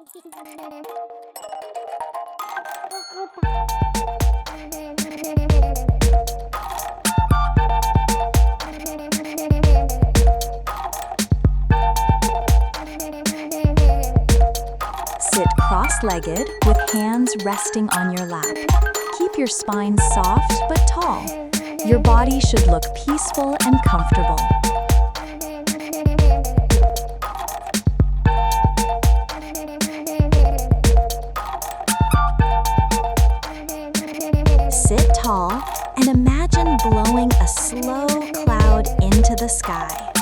Sit cross-legged with hands resting on your lap. Keep your spine soft but tall. Your body should look peaceful and comfortable. Sit tall and imagine blowing a slow cloud into the sky.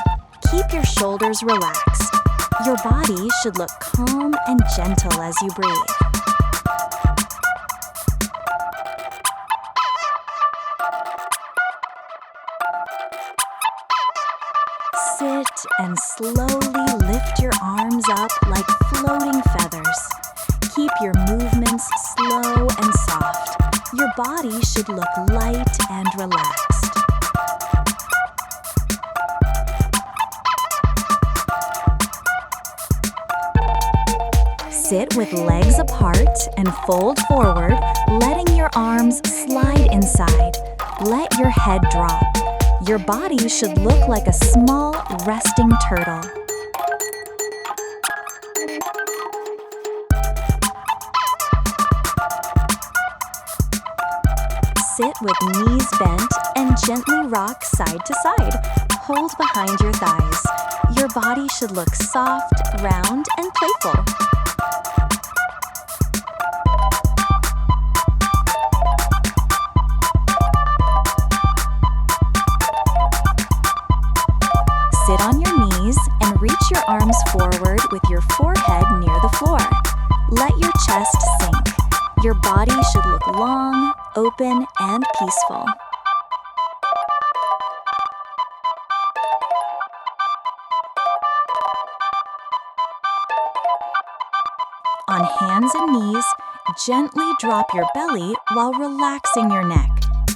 Keep your shoulders relaxed. Your body should look calm and gentle as you breathe. Sit and slowly lift your arms up like floating feathers. Keep your movements slow and soft. Your body should look light and relaxed. Sit with legs apart and fold forward, letting your arms slide inside. Let your head drop. Your body should look like a small, resting turtle. Sit with knees bent and gently rock side to side. Hold behind your thighs. Your body should look soft, round, and playful. Sit on your knees and reach your arms forward with your forehead near the floor. Let your chest sink. Your body should look long, open, and peaceful. On hands and knees, gently drop your belly while relaxing your neck.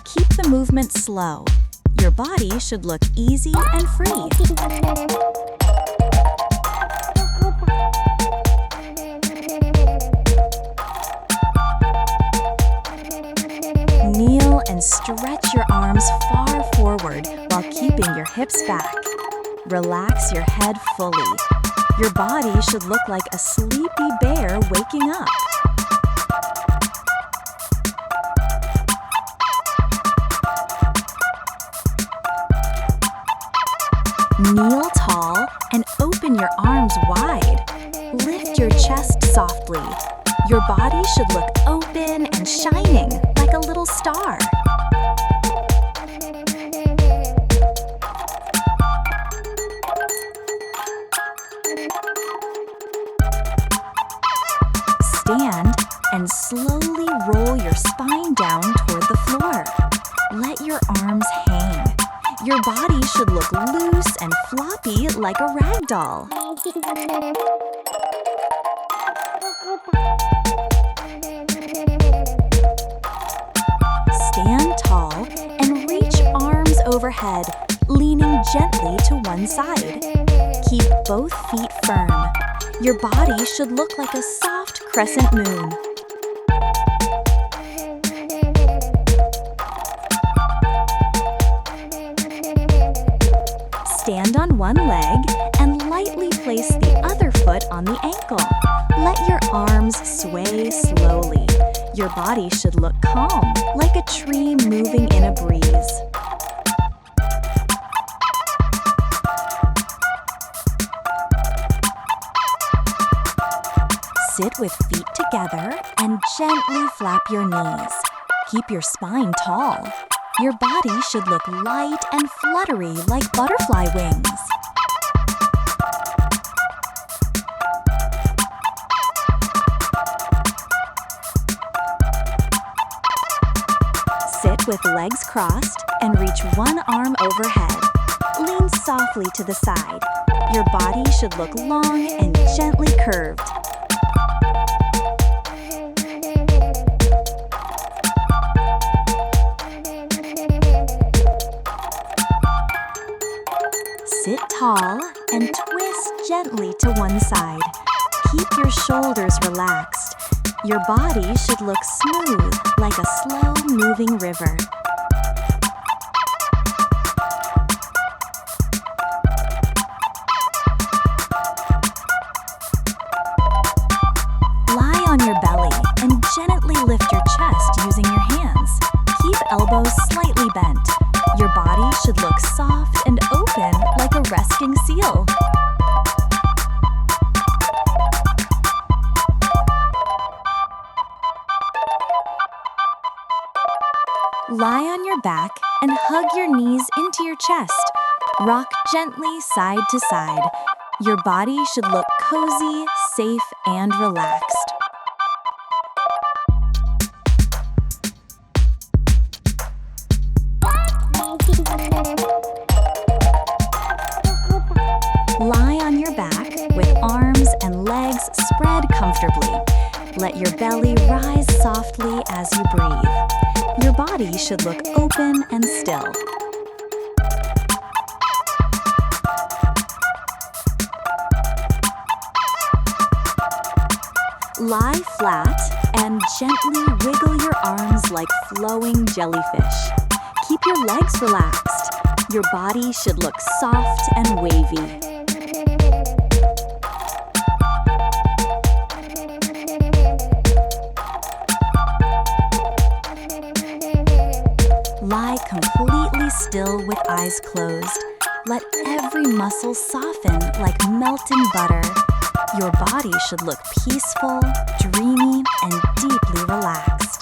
Keep the movement slow. Your body should look easy and free. Kneel and stretch your arms far forward while keeping your hips back. Relax your head fully. Your body should look like a sleepy bear waking up. Kneel tall and open your arms wide. Lift your chest softly. Your body should look open and shining like a little star. Stand and slowly roll your spine down toward the floor. Let your arms hang. Your body should look loose and floppy like a rag doll. Stand tall and reach arms overhead, leaning gently to one side. Keep both feet firm. Your body should look like a soft crescent moon. Stand on one leg and lightly place the other foot on the ankle. Let your arms sway slowly. Your body should look calm, like a tree moving in a breeze. Sit with feet together and gently flap your knees. Keep your spine tall. Your body should look light and fluttery like butterfly wings. Sit with legs crossed and reach one arm overhead. Lean softly to the side. Your body should look long and gently curved. Sit tall and twist gently to one side. Keep your shoulders relaxed. Your body should look smooth, like a slow-moving river. Lie on your belly and gently lift your chest using your hands. Keep elbows slightly bent. Your body should look soft and open like a resting seal. Lie on your back and hug your knees into your chest. Rock gently side to side. Your body should look cozy, safe, and relaxed. Lie on your back with arms and legs spread comfortably. Let your belly rise softly as you breathe. Your body should look open and still. Lie flat and gently wiggle your arms like flowing jellyfish. Keep your legs relaxed. Your body should look soft and wavy. Lie completely still with eyes closed. Let every muscle soften like melting butter. Your body should look peaceful, dreamy, and deeply relaxed.